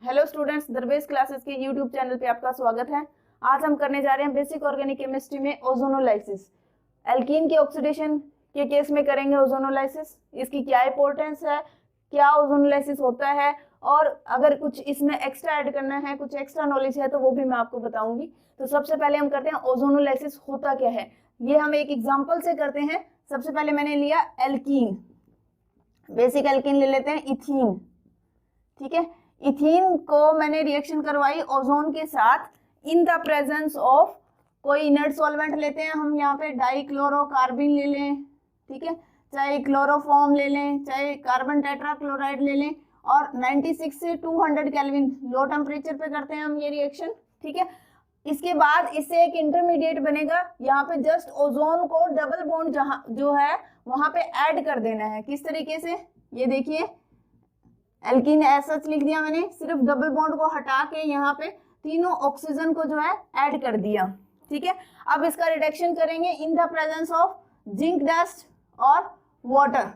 Hello students, दरवेश classes के YouTube channel पे आपका स्वागत है। आज हम करने जा रहे हैं बेसिक ऑर्गेनिक केमिस्ट्री में ओजोनोलाइसिस। एल्कीन के ऑक्सीडेशन के केस में करेंगे ओजोनोलाइसिस। इसकी क्या इंपॉर्टेंस है, क्या ओजोनोलाइसिस होता है, और अगर कुछ इसमें एक्स्ट्रा ऐड करना है, कुछ एक्स्ट्रा नॉलेज है तो वो भी मैं आपको बताऊंगी। तो सबसे पहले हम करते हैं ओजोनोलाइसिस होता क्या है, ये हम एक एग्जाम्पल से करते हैं। सबसे पहले मैंने लिया एल्कीन, बेसिक एल्कीन ले लेते हैं इथीन। ठीक है, इथीन को मैंने रिएक्शन करवाई ओजोन के साथ इन द प्रेजेंस ऑफ कोई इनर्ट सॉल्वेंट लेते हैं हम यहाँ पे डाइक्लोरोकार्बिन ले लें, ठीक है, चाहे क्लोरोफॉर्म ले लें, चाहे कार्बन टेट्राक्लोराइड ले लें, और 96 से 200 केल्विन लो टेम्परेचर पे करते हैं हम ये रिएक्शन। ठीक है, इसके बाद इससे एक इंटरमीडिएट बनेगा, यहाँ पे जस्ट ओजोन को डबल बॉन्ड जहाँ जो है वहां पे ऐड कर देना है। किस तरीके से, ये देखिए एल्कीन ऐसा लिख दिया मैंने, सिर्फ डबल बॉन्ड को हटा के यहाँ पे तीनों ऑक्सीजन को जो है ऐड कर दिया। ठीक है, अब इसका रिडक्शन करेंगे in the presence of zinc dust और वाटर।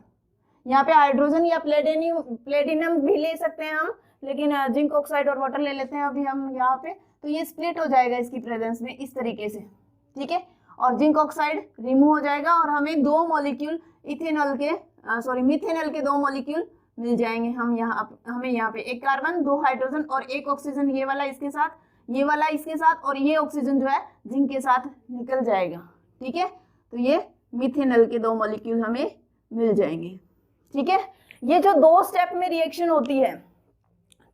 यहाँ पे हाइड्रोजन या प्लेटिनम भी ले सकते हैं हम, लेकिन जिंक ऑक्साइड और वाटर ले लेते हैं अभी हम यहाँ पे। तो ये स्प्लिट हो जाएगा इसकी प्रेजेंस में इस तरीके से। ठीक है, और जिंक ऑक्साइड रिमूव हो जाएगा और हमें दो मॉलिक्यूल मिथेनॉल के दो मॉलिक्यूल मिल जाएंगे। हमें यहाँ पे एक कार्बन, दो हाइड्रोजन और एक ऑक्सीजन, ये वाला इसके साथ, ये वाला इसके साथ, और ये ऑक्सीजन जो है जिंक के साथ निकल जाएगा। ठीक है, तो ये मिथेनॉल के दो मॉलिक्यूल हमें मिल जाएंगे। ठीक है, ये जो दो स्टेप में रिएक्शन होती है,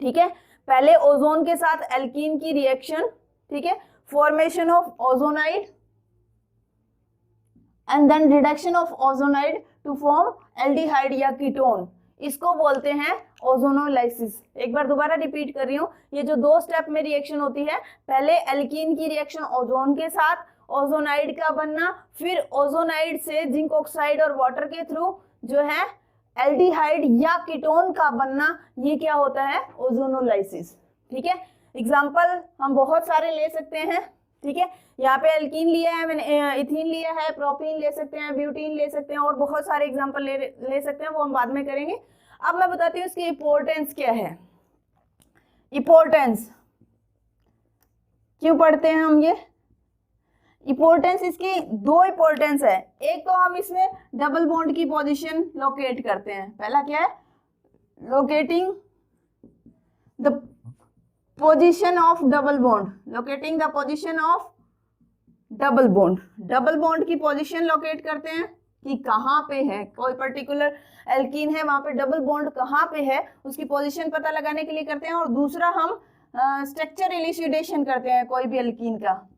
ठीक है, पहले ओजोन के साथ एल्कीन की रिएक्शन, ठीक है, formation of ozonide and then reduction of ozonide to form aldehyde या कीटोन, इसको बोलते हैं ओजोनोलाइसिस। एक बार दोबारा रिपीट कर रही हूँ, ये जो दो स्टेप में रिएक्शन होती है, पहले एल्कीन की रिएक्शन ओजोन के साथ, ओजोनाइड का बनना, फिर ओजोनाइड से जिंक ऑक्साइड और वाटर के थ्रू जो है एल्डिहाइड या कीटोन का बनना, ये क्या होता है, ओजोनोलाइसिस। ठीक है, एग्जाम्पल हम बहुत सारे ले सकते हैं। ठीक है, यहाँ पे एल्कीन लिया है मैंने, इथीन लिया है, प्रोपीन ले सकते हैं, ब्यूटीन ले सकते हैं, और बहुत सारे एग्जाम्पल ले सकते हैं, वो हम बाद में करेंगे। अब मैं बताती हूँ इसकी इंपॉर्टेंस क्या है। इंपॉर्टेंस क्यों पढ़ते हैं हम, ये इंपॉर्टेंस, इसकी दो इंपॉर्टेंस है। एक तो हम इसमें डबल बॉन्ड की पोजीशन लोकेट करते हैं। पहला क्या है, locating the position of double bond, locating the position of double bond. Double bond की पोजीशन लोकेट करते हैं कि कहाँ पे है, कोई पर्टिकुलर एल्कीन है वहां पे डबल बॉन्ड कहाँ पे है, उसकी पोजीशन पता लगाने के लिए करते हैं। और दूसरा हम स्ट्रक्चर इल्यूसिडेशन करते हैं कोई भी एल्कीन का,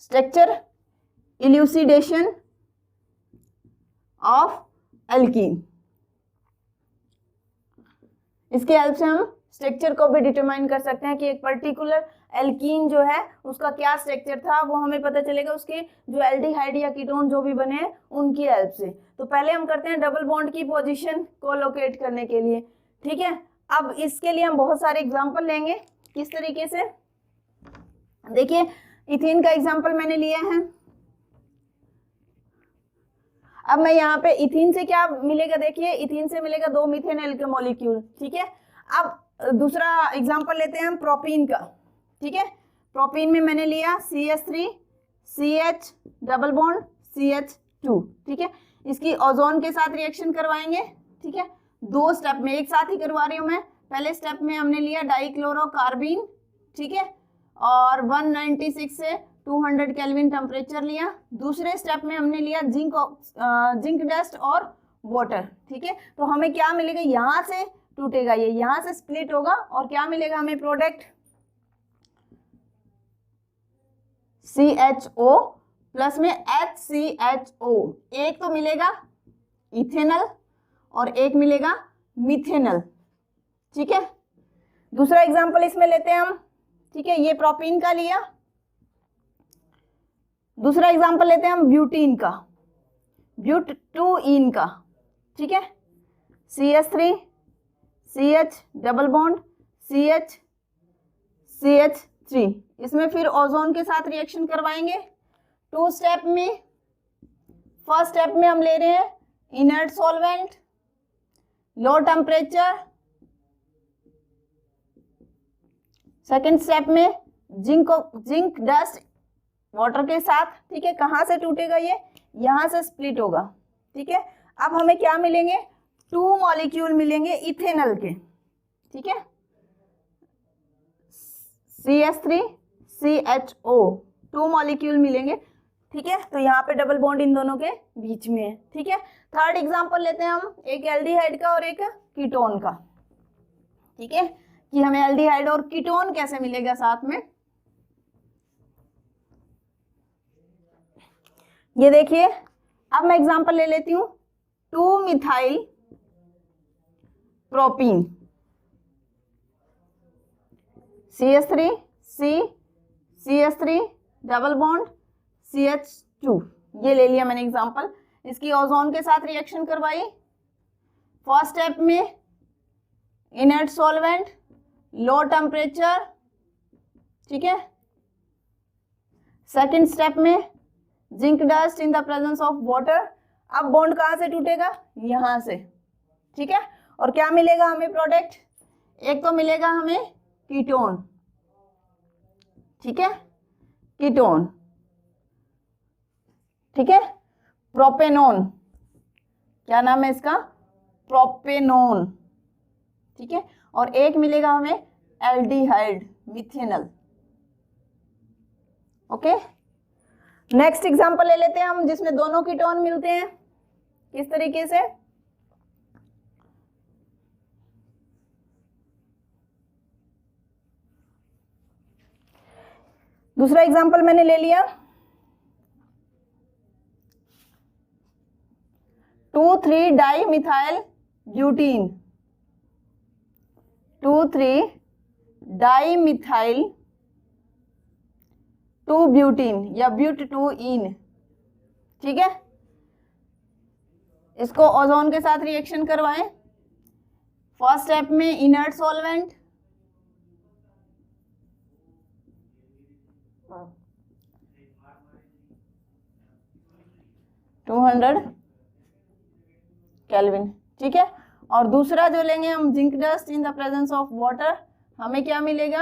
स्ट्रक्चर इल्यूसिडेशन ऑफ एल्कीन। इसके हेल्प से हम स्ट्रक्चर को भी डिटरमाइन कर सकते हैं कि एक पर्टिकुलर एल्कीन जो है उसका क्या स्ट्रक्चर था, वो हमें पता चलेगा उसके जो एल्डिहाइड या कीटोन जो भी बने हैं उनकी हेल्प से। तो पहले हम करते हैं डबल बॉन्ड की पोजीशन को लोकेट करने के लिए। ठीक है, अब इसके लिए हम बहुत सारे एग्जांपल लेंगे। किस तरीके से, देखिए इथीन का एग्जांपल मैंने लिया है। अब मैं यहाँ पे इथीन से क्या मिलेगा, देखिए इथीन से मिलेगा दो मिथेनॉल के मॉलिक्यूल। ठीक है, अब दूसरा एग्जांपल लेते हैं हम प्रोपीन का। ठीक है, प्रोपीन में मैंने लिया CH3 CH double bond CH2। ठीक है, इसकी ओजोन के साथ रिएक्शन करवाएंगे। ठीक है, दो स्टेप में, एक साथ ही करवा रही हूं मैं। पहले स्टेप में हमने लिया डाइक्लोरोकार्बिन, ठीक है, और 196 से 200 केल्विन टेम्परेचर लिया। दूसरे स्टेप में हमने लिया जिंक डस्ट और वाटर। ठीक है, तो हमें क्या मिलेगा, यहाँ से टूटेगा, ये यहाँ से स्प्लिट होगा और क्या मिलेगा हमें प्रोडक्ट, CHO प्लस में HCHO। एक तो मिलेगा इथेनॉल और एक मिलेगा मिथेनॉल। ठीक है, दूसरा एग्जांपल इसमें लेते हैं हम। ठीक है, ये प्रोपीन का लिया। दूसरा एग्जांपल लेते हैं हम ब्यूटीन का, ब्यूटूइन का। ठीक है, CH3 CH double bond CH3, इसमें फिर ओजोन के साथ रिएक्शन करवाएंगे टू स्टेप में। फर्स्ट स्टेप में हम ले रहे हैं inert solvent, low temperature, second step में जिंक डस्ट वाटर के साथ, ठीक है, कहाँ से टूटेगा, ये यहाँ से स्प्लिट होगा, ठीक है। अब हमें क्या मिलेंगे, 2 मॉलिक्यूल मिलेंगे इथेनॉल के, ठीक है, CH3CHO 2 मॉलिक्यूल मिलेंगे, ठीक है। तो यहाँ पे डबल बॉन्ड इन दोनों के बीच में है, ठीक है। थर्ड एग्जांपल लेते हैं हम, एक एल्डिहाइड का और एक कीटोन का, ठीक है, कि हमें एल्डिहाइड और कीटोन कैसे मिलेगा साथ में। ये देखिए, अब मैं एग्जांपल ले लेती हूँ, 2 methyl propene, CH3 CH3 double bond CH2, ये ले लिया मैंने एग्जांपल। इसकी ओजोन के साथ रिएक्शन करवाई। फर्स्ट स्टेप में इनर्ट सॉल्वेंट, लो टेम्परेचर, ठीक है। सेकंड स्टेप में zinc dust in the presence of water. अब बॉन्ड कहाँ से टूटेगा, यहां से, ठीक है। और क्या मिलेगा हमें प्रोडक्ट, एक तो मिलेगा हमें कीटोन, ठीक है, कीटोन, ठीक है, प्रोपेनोन, क्या नाम है इसका, प्रोपेनोन, ठीक है। और एक मिलेगा हमें aldehyde, methanol, okay. Next example ले लेते हैं हम, जिसमें दोनों कीटोन मिलते हैं, किस तरीके से, दूसरा एग्जांपल मैंने ले लिया, 2,3 di methyl butene, 2,3 di methyl 2 butene या ब्यूट-2-ईन, ठीक है। इसको ओजोन के साथ रिएक्शन करवाएं। फर्स्ट स्टेप में इनर्ट सॉल्वेंट, केल्विन, ठीक है। और दूसरा जो लेंगे हम, zinc dust in the presence of water, हमें क्या मिलेगा,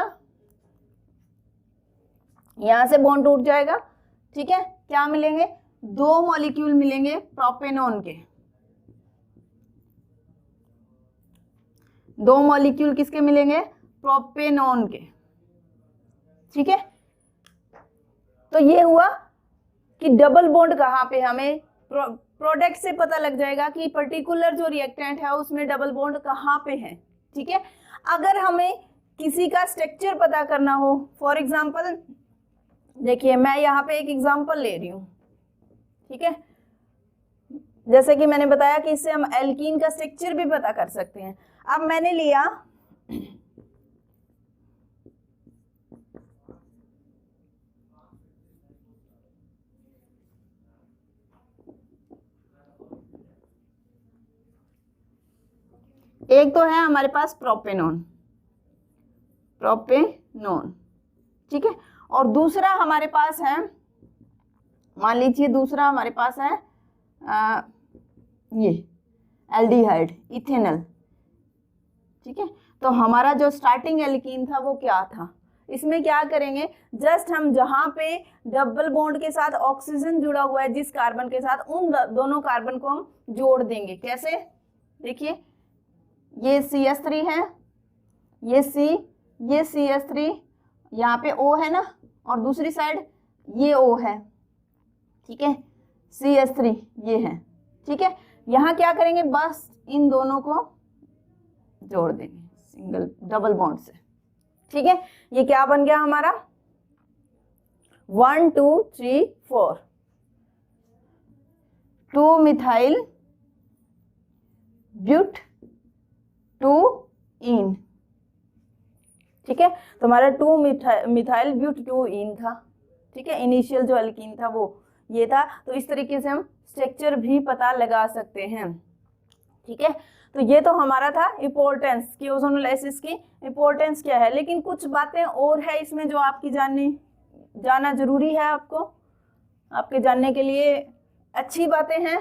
यहां से बॉन्ड टूट जाएगा, ठीक है। क्या मिलेंगे, 2 मॉलिक्यूल मिलेंगे प्रोपेनोन के, 2 मॉलिक्यूल किसके मिलेंगे, प्रोपेनोन के, ठीक है। तो ये हुआ कि डबल बॉन्ड कहाँ पे, हमें प्रोडक्ट से पता लग जाएगा कि पर्टिकुलर जो रिएक्टेंट है उसमें डबल बॉन्ड कहाँ पे है, ठीक है। अगर हमें किसी का स्ट्रक्चर पता करना हो, फॉर एग्जांपल देखिए मैं यहाँ पे एक एग्जांपल ले रही हूँ, ठीक है, जैसे कि मैंने बताया कि इससे हम एल्कीन का स्ट्रक्चर भी पता कर सकते हैं। अब मैंने लिया एक तो है हमारे पास प्रोपेनोन, ठीक है, और दूसरा हमारे पास है, मान लीजिए दूसरा हमारे पास है ये एल्डिहाइड, इथेनॉल, ठीक है। तो हमारा जो स्टार्टिंग एल्कीन था वो क्या था, इसमें क्या करेंगे, जस्ट हम जहां पे डबल बॉन्ड के साथ ऑक्सीजन जुड़ा हुआ है जिस कार्बन के साथ, उन दोनों कार्बन को हम जोड़ देंगे। कैसे, देखिए ये CH3 है, ये CH3, यहाँ पे O है ना, और दूसरी साइड ये O है, ठीक है, CH3 ये है, ठीक है। यहाँ क्या करेंगे, बस इन दोनों को जोड़ देंगे सिंगल डबल बॉन्ड से, ठीक है। ये क्या बन गया हमारा, 1 2 3 4 2 मिथाइल ब्यूट-2-ईन, ठीक है। तो हमारा 2 मिथाइल ब्यूट-2-ईन था, ठीक है, इनिशियल जो एल्कीन था वो ये था। तो इस तरीके से हम स्ट्रक्चर भी पता लगा सकते हैं, ठीक है। तो ये तो हमारा था इंपॉर्टेंस की, ओजोनोलाइसिस की इंपॉर्टेंस क्या है। लेकिन कुछ बातें और है इसमें जो आपकी जाना जरूरी है, आपको आपके जानने के लिए अच्छी बातें हैं।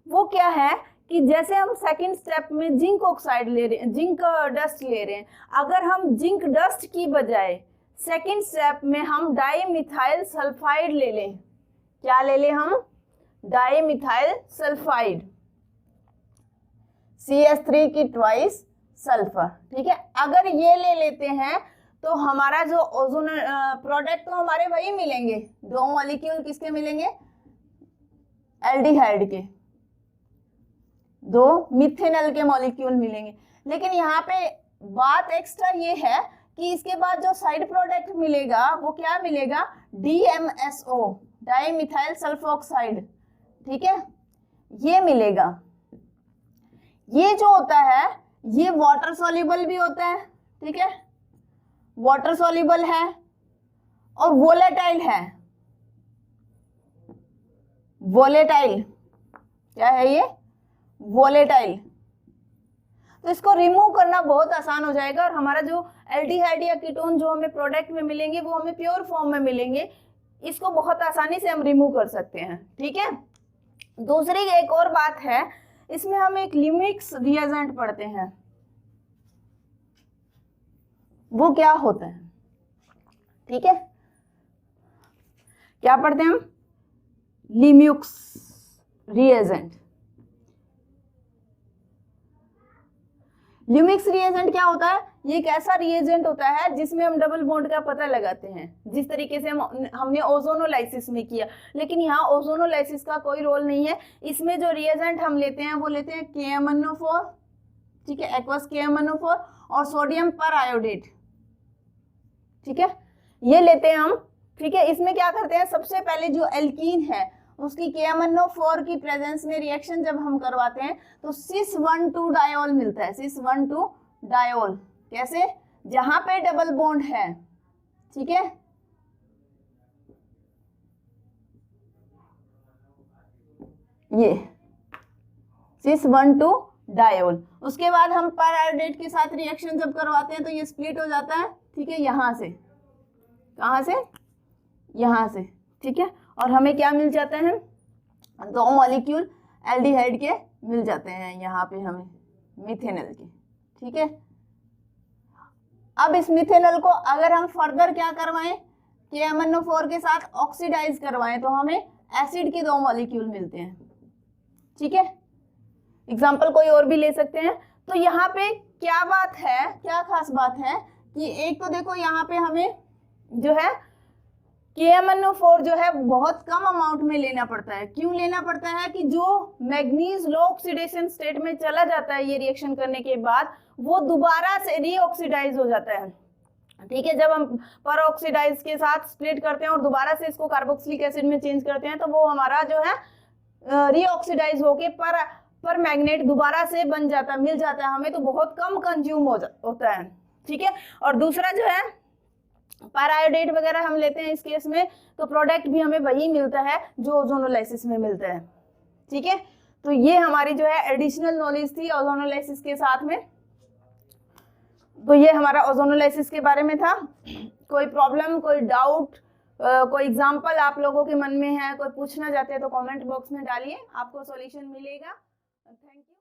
वो क्या है कि जैसे हम सेकंड स्टेप में जिंक ऑक्साइड ले रहे हैं, जिंक डस्ट ले रहे हैं, अगर हम जिंक डस्ट की बजाय सेकंड स्टेप में हम डाईमिथाइल सल्फाइड ले लें, क्या ले लें हम, डाईमिथाइल सल्फाइड, CH3 की ट्वाइस सल्फर, ठीक है, अगर ये ले लेते हैं तो हमारा जो ओजोन प्रोडक्ट तो हमारे वही मिलेंगे, दो मॉलिक्यूल किसके मिलेंगे, एल्डिहाइड के, दो मिथेनॉल के मॉलिक्यूल मिलेंगे। लेकिन यहाँ पे बात एक्स्ट्रा ये है कि इसके बाद जो साइड प्रोडक्ट मिलेगा वो क्या मिलेगा, DMSO, डाईमिथाइल सल्फोक्साइड, ठीक है, ये मिलेगा। ये जो होता है ये वाटर सॉल्युबल भी होता है, ठीक है, वाटर सॉल्युबल है और वोलेटाइल है। वोलेटाइल क्या है ये, वोलेटाइल। तो इसको रिमूव करना बहुत आसान हो जाएगा और हमारा जो एल्डिहाइड या कीटोन जो हमें प्रोडक्ट में मिलेंगे वो हमें प्योर फॉर्म में मिलेंगे, इसको बहुत आसानी से हम रिमूव कर सकते हैं, ठीक है। दूसरी एक और बात है, इसमें हम एक ल्यूमिक्स रिएजेंट पढ़ते हैं, वो क्या होता है, ठीक है, क्या पढ़ते हैं हम, ल्यूमिक्स रिएजेंट। ल्यूमिक्स रिएजेंट क्या होता है, ये एक ऐसा रिएजेंट होता है जिसमें हम डबल बॉन्ड का पता लगाते हैं, जिस तरीके से हमने ओजोनोलाइसिस में किया। लेकिन यहाँ ओजोनोलाइसिस का कोई रोल नहीं है, इसमें जो रिएजेंट हम लेते हैं वो लेते हैं KMnO4, ठीक है, एक्वस KMnO4 और सोडियम पर आयोडेट, ठीक है, ये लेते हैं हम, ठीक है। इसमें क्या करते हैं, सबसे पहले जो एल्कीन है उसकी KMnO4 की प्रेजेंस में रिएक्शन जब हम करवाते हैं तो cis1,2 डायोल मिलता है, cis1,2 डायोल, कैसे, जहां पे डबल बॉन्ड है, ठीक है, ये cis1,2 डायोल। उसके बाद हम पर आयोडेट के साथ रिएक्शन जब करवाते हैं तो ये स्प्लिट हो जाता है, ठीक है, यहां से, कहां से, यहां से, ठीक है, और हमें क्या मिल जाता है, दो मॉलिक्यूल एल्डिहाइड के मिल जाते हैं यहाँ पे हमें, मिथेनॉल के, ठीक है। अब इस मिथेनॉल को अगर हम फर्दर क्या करवाएं, KMnO4 के साथ ऑक्सीडाइज करवाएं तो हमें एसिड के दो मॉलिक्यूल मिलते हैं, ठीक है। एग्जाम्पल कोई और भी ले सकते हैं। तो यहाँ पे क्या बात है, क्या खास बात है कि एक तो देखो यहाँ पे हमें जो है KMnO4 जो है बहुत कम अमाउंट में लेना पड़ता है। क्यों लेना पड़ता है कि जो मैग्नीज लो ऑक्सीडेशन स्टेट में चला जाता है ये रिएक्शन करने के बाद, वो दोबारा से रीऑक्सीडाइज हो जाता है, ठीक है। जब हम पर ऑक्सीडाइज के साथ स्प्लिट करते हैं और दोबारा से इसको कार्बोक्सिलिक एसिड में चेंज करते हैं तो वो हमारा जो है रीऑक्सीडाइज होके पर मैग्नेट दोबारा से बन जाता है, मिल जाता है हमें, तो बहुत कम कंज्यूम होता है, ठीक है। और दूसरा जो है पर आयोडेट वगैरह हम लेते हैं इस केस में तो प्रोडक्ट भी हमें वही मिलता है जो ओजोनोलाइसिस में मिलता है, ठीक है। तो ये हमारी जो है एडिशनल नॉलेज थी ओजोनोलाइसिस के साथ में। तो ये हमारा ओजोनोलाइसिस के बारे में था। कोई प्रॉब्लम, कोई डाउट, कोई एग्जांपल आप लोगों के मन में है, कोई पूछना चाहते हैं तो कमेंट बॉक्स में डालिए, आपको सॉल्यूशन मिलेगा। Thank you.